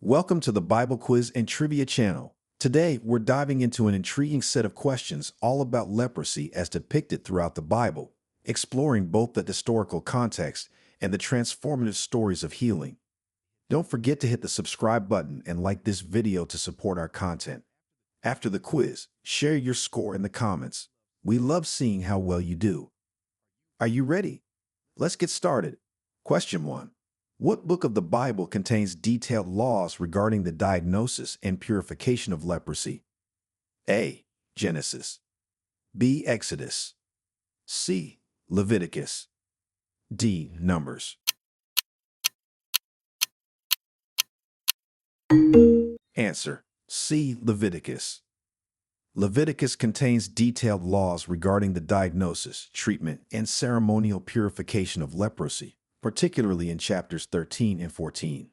Welcome to the Bible Quiz and Trivia channel. Today, we're diving into an intriguing set of questions all about leprosy as depicted throughout the Bible, exploring both the historical context and the transformative stories of healing. Don't forget to hit the subscribe button and like this video to support our content. After the quiz, share your score in the comments. We love seeing how well you do. Are you ready? Let's get started. Question 1. What book of the Bible contains detailed laws regarding the diagnosis and purification of leprosy? A. Genesis. B. Exodus. C. Leviticus. D. Numbers. Answer: C. Leviticus. Leviticus contains detailed laws regarding the diagnosis, treatment, and ceremonial purification of leprosy, particularly in chapters 13 and 14,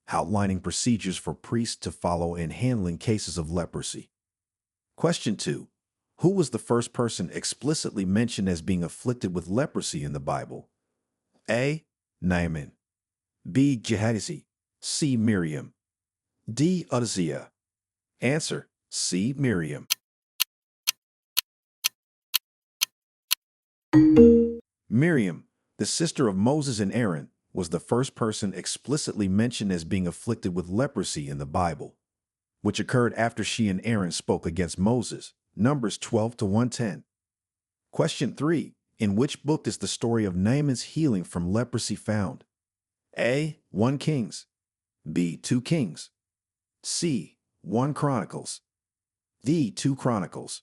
outlining procedures for priests to follow in handling cases of leprosy. Question 2. Who was the first person explicitly mentioned as being afflicted with leprosy in the Bible? A. Naaman. B. Gehazi. C. Miriam. D. Uzziah. Answer: C. Miriam. Miriam, the sister of Moses and Aaron, was the first person explicitly mentioned as being afflicted with leprosy in the Bible, which occurred after she and Aaron spoke against Moses, Numbers 12-110. Question 3. In which book is the story of Naaman's healing from leprosy found? A. 1 Kings. B. 2 Kings. C. 1 Chronicles. D. 2 Chronicles.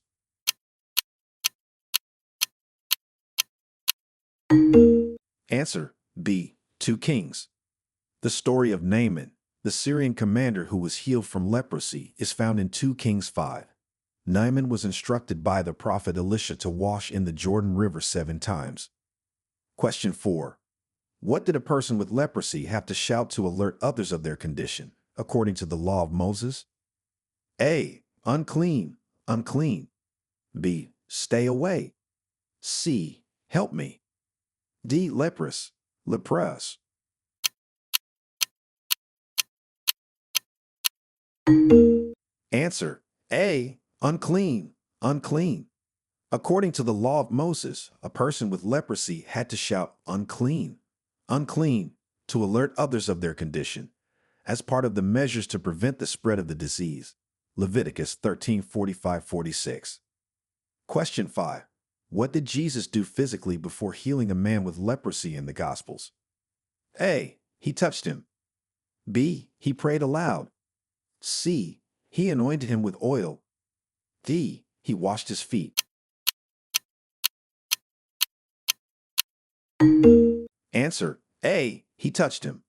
Answer: B. 2 Kings. The story of Naaman, the Syrian commander who was healed from leprosy, is found in 2 Kings 5. Naaman was instructed by the prophet Elisha to wash in the Jordan River 7 times. Question 4. What did a person with leprosy have to shout to alert others of their condition, according to the law of Moses? A. Unclean, unclean. B. Stay away. C. Help me. D. Leprous, lepros. Answer: A. Unclean, unclean. According to the law of Moses, a person with leprosy had to shout unclean, unclean, to alert others of their condition, as part of the measures to prevent the spread of the disease. Leviticus 13:45-46. Question 5. What did Jesus do physically before healing a man with leprosy in the Gospels? A. He touched him. B. He prayed aloud. C. He anointed him with oil. D. He washed his feet. Answer: A. He touched him.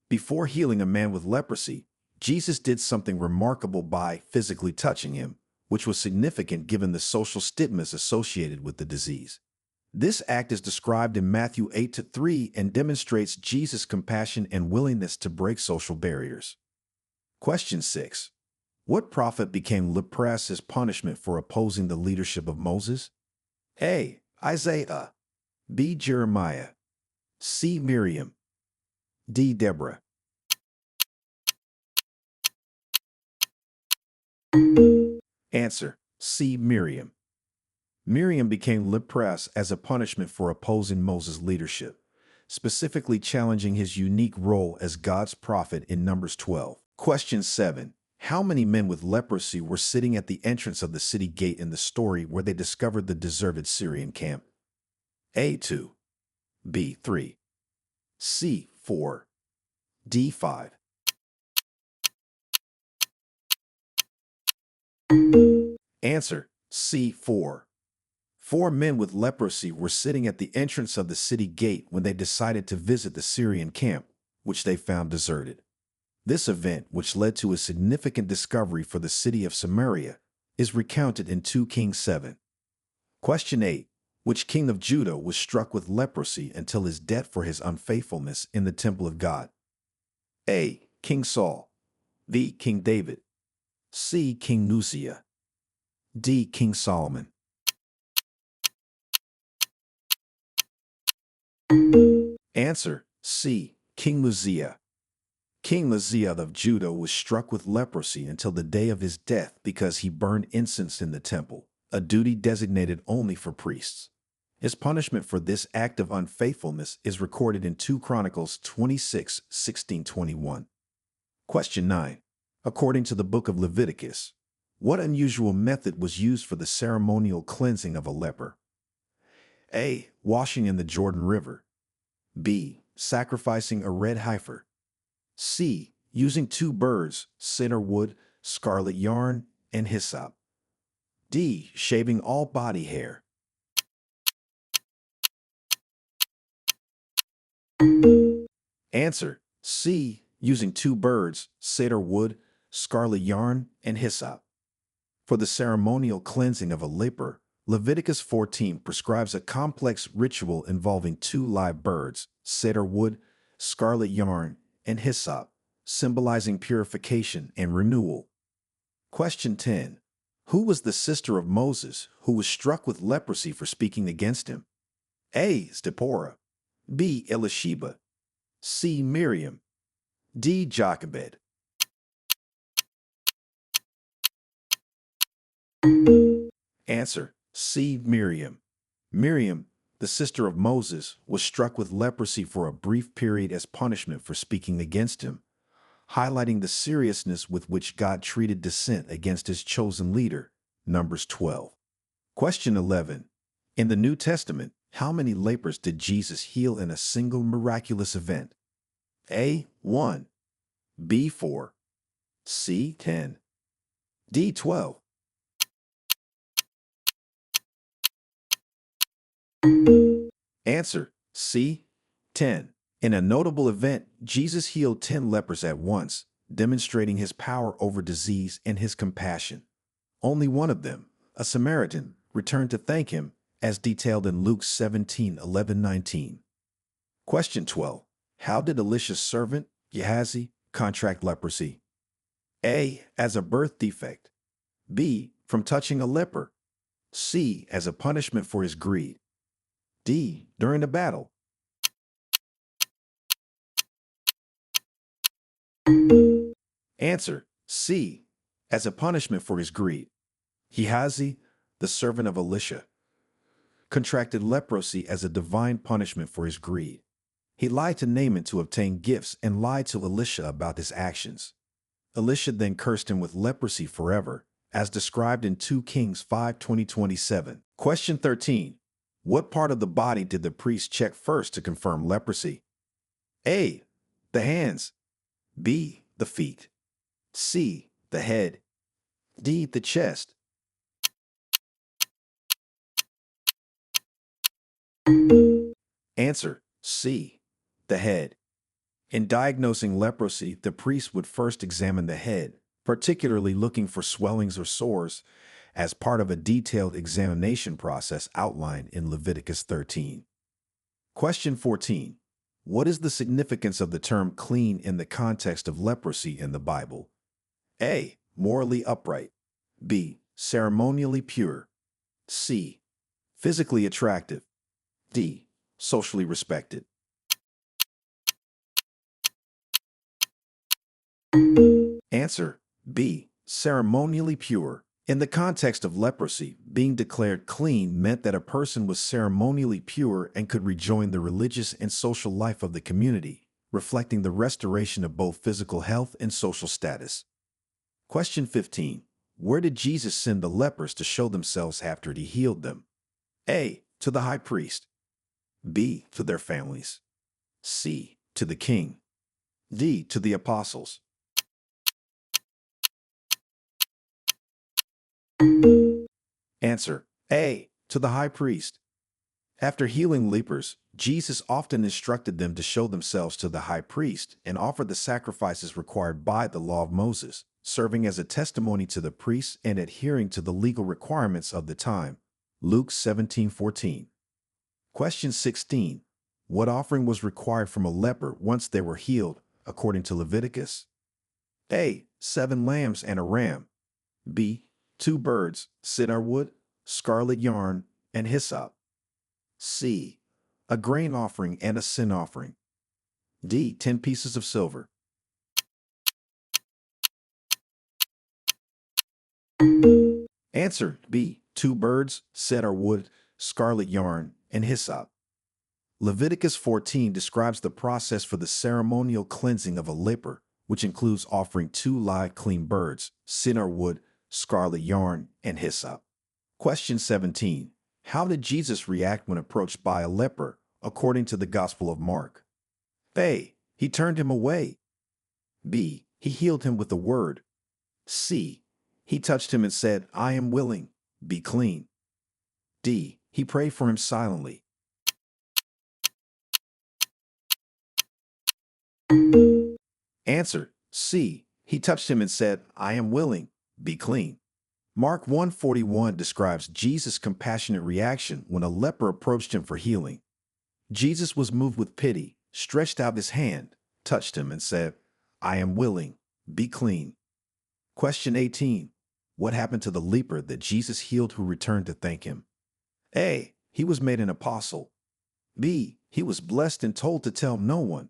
Before healing a man with leprosy, Jesus did something remarkable by physically touching him, which was significant given the social stigmas associated with the disease. This act is described in Matthew 8-3 and demonstrates Jesus' compassion and willingness to break social barriers. Question 6. What prophet became leprous as punishment for opposing the leadership of Moses? A. Isaiah. B. Jeremiah. C. Miriam. D. Deborah. Answer: C. Miriam. Miriam became leprous as a punishment for opposing Moses' leadership, specifically challenging his unique role as God's prophet in Numbers 12. Question 7. How many men with leprosy were sitting at the entrance of the city gate in the story where they discovered the deserted Syrian camp? A. 2. B. 3. C. 4. D. 5. Answer: C. 4. 4 men with leprosy were sitting at the entrance of the city gate when they decided to visit the Syrian camp, which they found deserted. This event, which led to a significant discovery for the city of Samaria, is recounted in 2 Kings 7. Question 8. Which king of Judah was struck with leprosy until his death for his unfaithfulness in the temple of God? A. King Saul. B. King David. C. King Uzziah. D. King Solomon. Answer: C. King Uzziah. King Uzziah of Judah was struck with leprosy until the day of his death because he burned incense in the temple, a duty designated only for priests. His punishment for this act of unfaithfulness is recorded in 2 Chronicles 26:16-21. Question 9. According to the book of Leviticus, what unusual method was used for the ceremonial cleansing of a leper? A. Washing in the Jordan River. B. Sacrificing a red heifer. C. Using 2 birds, cedar wood, scarlet yarn, and hyssop. D. Shaving all body hair. Answer: C. Using 2 birds, cedar wood, scarlet yarn, and hyssop. For the ceremonial cleansing of a leper, Leviticus 14 prescribes a complex ritual involving 2 live birds, cedar wood, scarlet yarn, and hyssop, symbolizing purification and renewal. Question 10. Who was the sister of Moses who was struck with leprosy for speaking against him? A. Zipporah. B. Elisheba. C. Miriam. D. Jochebed. Answer: C. Miriam. Miriam, the sister of Moses, was struck with leprosy for a brief period as punishment for speaking against him, highlighting the seriousness with which God treated dissent against his chosen leader. Numbers 12. Question 11. In the New Testament, how many lepers did Jesus heal in a single miraculous event? A. 1. B. 4. C. 10. D. 12. Answer: C. 10. In a notable event, Jesus healed 10 lepers at once, demonstrating his power over disease and his compassion. Only one of them, a Samaritan, returned to thank him, as detailed in Luke 17:11-19. Question 12. How did Elisha's servant, Gehazi, contract leprosy? A. As a birth defect. B. From touching a leper. C. As a punishment for his greed. D. During a battle. Answer: C. As a punishment for his greed. Gehazi, the servant of Elisha, contracted leprosy as a divine punishment for his greed. He lied to Naaman to obtain gifts and lied to Elisha about his actions. Elisha then cursed him with leprosy forever, as described in 2 Kings 5:20-27. Question 13. What part of the body did the priest check first to confirm leprosy? A. The hands. B. The feet. C. The head. D. The chest. Answer: C. The head. In diagnosing leprosy, the priest would first examine the head, particularly looking for swellings or sores, as part of a detailed examination process outlined in Leviticus 13. Question 14. What is the significance of the term clean in the context of leprosy in the Bible? A. Morally upright. B. Ceremonially pure. C. Physically attractive. D. Socially respected. Answer: B. Ceremonially pure. In the context of leprosy, being declared clean meant that a person was ceremonially pure and could rejoin the religious and social life of the community, reflecting the restoration of both physical health and social status. Question 15. Where did Jesus send the lepers to show themselves after he healed them? A. To the high priest. B. To their families. C. To the king. D. To the apostles. Answer: A. To the high priest. After healing lepers, Jesus often instructed them to show themselves to the high priest and offer the sacrifices required by the law of Moses, serving as a testimony to the priests and adhering to the legal requirements of the time. Luke 17:14. Question 16. What offering was required from a leper once they were healed, according to Leviticus? A. 7 lambs and a ram. B. 2 birds, cedar wood, scarlet yarn, and hyssop. C. A grain offering and a sin offering. D. 10 pieces of silver. Answer B. 2 birds, cedar wood, scarlet yarn, and hyssop. Leviticus 14 describes the process for the ceremonial cleansing of a leper, which includes offering 2 live clean birds, cedar wood, scarlet yarn, and hyssop. Question 17. How did Jesus react when approached by a leper, according to the Gospel of Mark? A. He turned him away. B. He healed him with a word. C. He touched him and said, I am willing, be clean. D. He prayed for him silently. Answer C. He touched him and said, I am willing, be clean. Mark 1:41 describes Jesus' compassionate reaction when a leper approached him for healing. Jesus was moved with pity, stretched out his hand, touched him, and said, I am willing, be clean. Question 18. What happened to the leper that Jesus healed who returned to thank him? A. He was made an apostle. B. He was blessed and told to tell no one.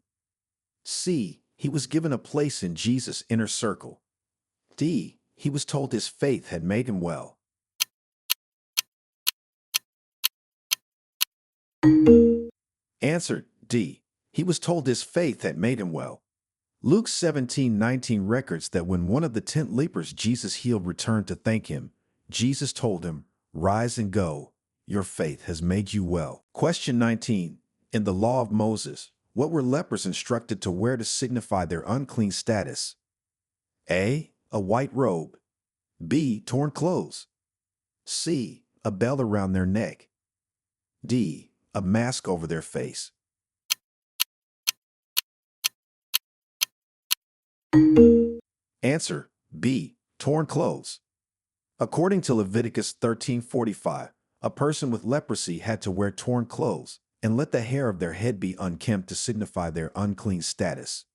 C. He was given a place in Jesus' inner circle. D. He was told his faith had made him well. Answer D. He was told his faith had made him well. Luke 17:19 records that when one of the 10 lepers Jesus healed returned to thank him, Jesus told him, Rise and go. Your faith has made you well. Question 19. In the law of Moses, what were lepers instructed to wear to signify their unclean status? A. A white robe. B. Torn clothes. C. A belt around their neck. D. A mask over their face. Answer B. Torn clothes. According to Leviticus 13:45, a person with leprosy had to wear torn clothes and let the hair of their head be unkempt to signify their unclean status.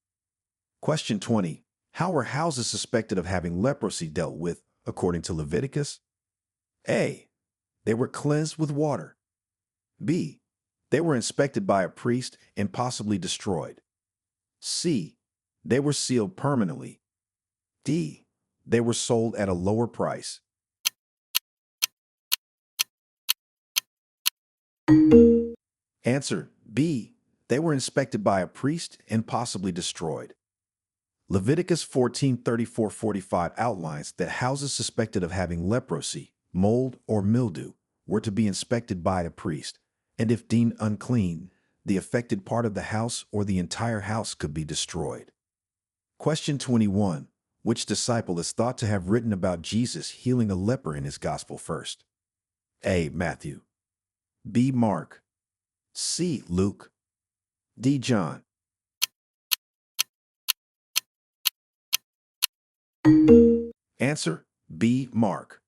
Question 20. How were houses suspected of having leprosy dealt with, according to Leviticus? A. They were cleansed with water. B. They were inspected by a priest and possibly destroyed. C. They were sealed permanently. D. They were sold at a lower price. Answer B. They were inspected by a priest and possibly destroyed. Leviticus 14:34-45 outlines that houses suspected of having leprosy, mold, or mildew were to be inspected by a priest, and if deemed unclean, the affected part of the house or the entire house could be destroyed. Question 21. Which disciple is thought to have written about Jesus healing a leper in his gospel first? A. Matthew. B. Mark. C. Luke. D. John. Answer B. Mark.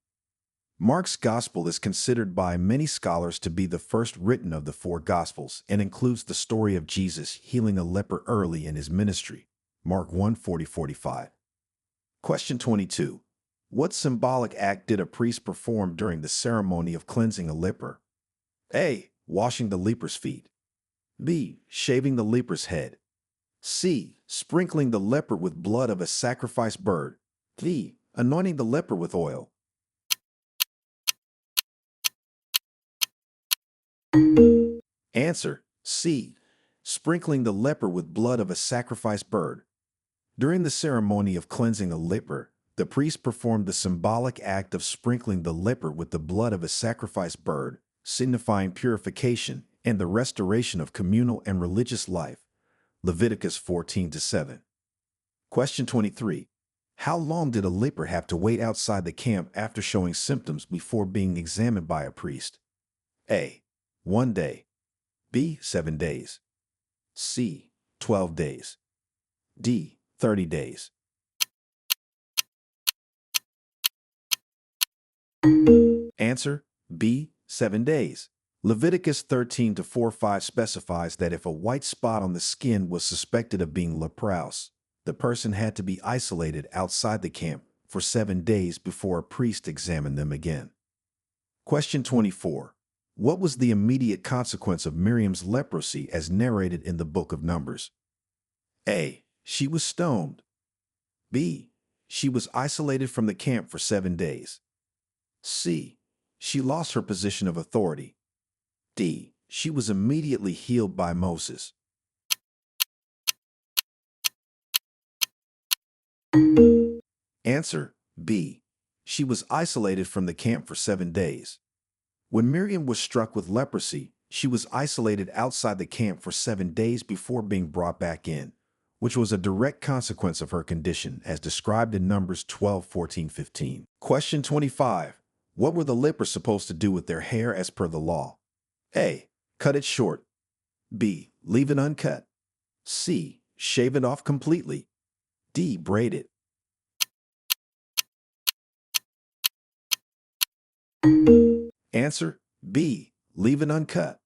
Mark's gospel is considered by many scholars to be the first written of the 4 gospels and includes the story of Jesus healing a leper early in his ministry. Mark 1:40-45. Question 22. What symbolic act did a priest perform during the ceremony of cleansing a leper? A. Washing the leper's feet. B. Shaving the leper's head. C. Sprinkling the leper with blood of a sacrificed bird. D. Anointing the leper with oil. Answer C. Sprinkling the leper with blood of a sacrificed bird. During the ceremony of cleansing a leper, the priest performed the symbolic act of sprinkling the leper with the blood of a sacrificed bird, signifying purification and the restoration of communal and religious life. Leviticus 14:7. Question 23. How long did a leper have to wait outside the camp after showing symptoms before being examined by a priest? A. 1 day. B. 7 days. C. 12 days. D. 30 days. Answer B. 7 days. Leviticus 13:4-5 specifies that if a white spot on the skin was suspected of being leprous, the person had to be isolated outside the camp for 7 days before a priest examined them again. Question 24. What was the immediate consequence of Miriam's leprosy as narrated in the book of Numbers? A. She was stoned. B. She was isolated from the camp for 7 days. C. She lost her position of authority. D. She was immediately healed by Moses. Answer B. She was isolated from the camp for 7 days. When Miriam was struck with leprosy, she was isolated outside the camp for 7 days before being brought back in, which was a direct consequence of her condition as described in Numbers 12, 14, 15. Question 25. What were the lepers supposed to do with their hair as per the law? A. Cut it short. B. Leave it uncut. C. Shave it off completely. D. Braid it. Answer B. Leave it uncut.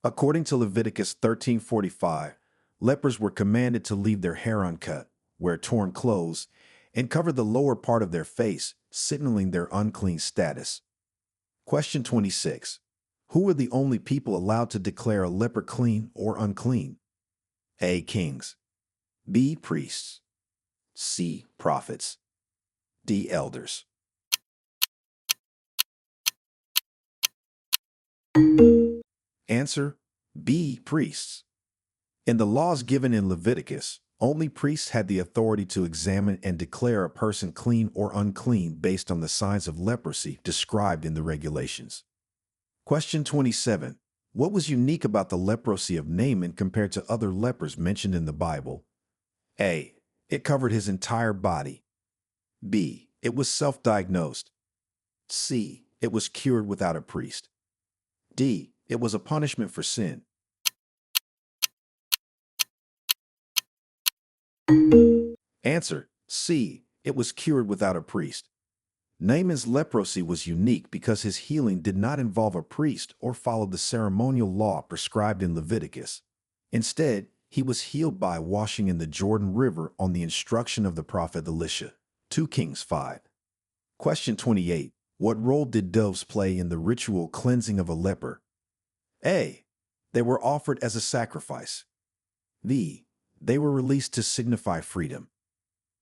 According to Leviticus 13:45, lepers were commanded to leave their hair uncut, wear torn clothes, and cover the lower part of their face, signaling their unclean status. Question 26. Who were the only people allowed to declare a leper clean or unclean? A. Kings. B. Priests. C. Prophets. D. Elders. Answer B. Priests. In the laws given in Leviticus, only priests had the authority to examine and declare a person clean or unclean based on the signs of leprosy described in the regulations. Question 27. What was unique about the leprosy of Naaman compared to other lepers mentioned in the Bible? A. It covered his entire body. B. It was self-diagnosed. C. It was cured without a priest. D. It was a punishment for sin. Answer C. It was cured without a priest. Naaman's leprosy was unique because his healing did not involve a priest or follow the ceremonial law prescribed in Leviticus. Instead, he was healed by washing in the Jordan River on the instruction of the prophet Elisha. 2 Kings 5. Question 28. What role did doves play in the ritual cleansing of a leper? A. They were offered as a sacrifice. B. They were released to signify freedom.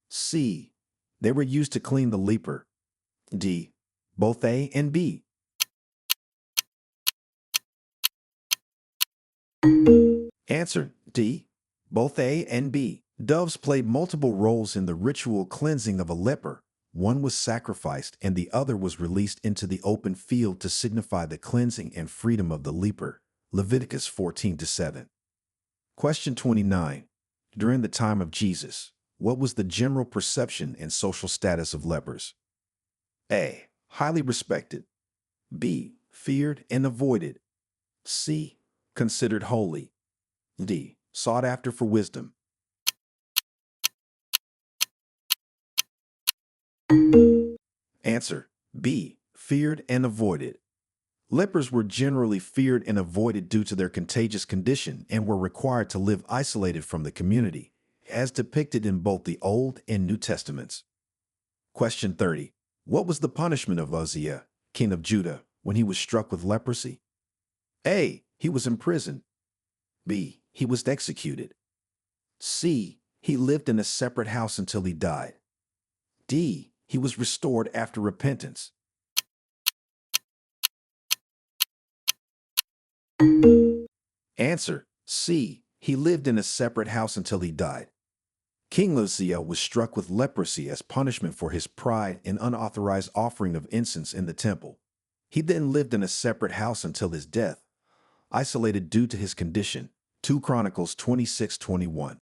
C. They were used to clean the leper. D. Both A and B. Answer D. Both A and B. Doves played multiple roles in the ritual cleansing of a leper. One was sacrificed and the other was released into the open field to signify the cleansing and freedom of the leper. Leviticus 14-7. Question 29. During the time of Jesus, what was the general perception and social status of lepers? A. Highly respected. B. Feared and avoided. C. Considered holy. D. Sought after for wisdom. Answer B. Feared and avoided. Lepers were generally feared and avoided due to their contagious condition and were required to live isolated from the community, as depicted in both the Old and New Testaments. Question 30. What was the punishment of Uzziah, king of Judah, when he was struck with leprosy? A. He was imprisoned. B. He was executed. C. He lived in a separate house until he died. D. He was restored after repentance. Answer C. He lived in a separate house until he died. King Uzziah was struck with leprosy as punishment for his pride and unauthorized offering of incense in the temple. He then lived in a separate house until his death, isolated due to his condition. 2 Chronicles 26:21.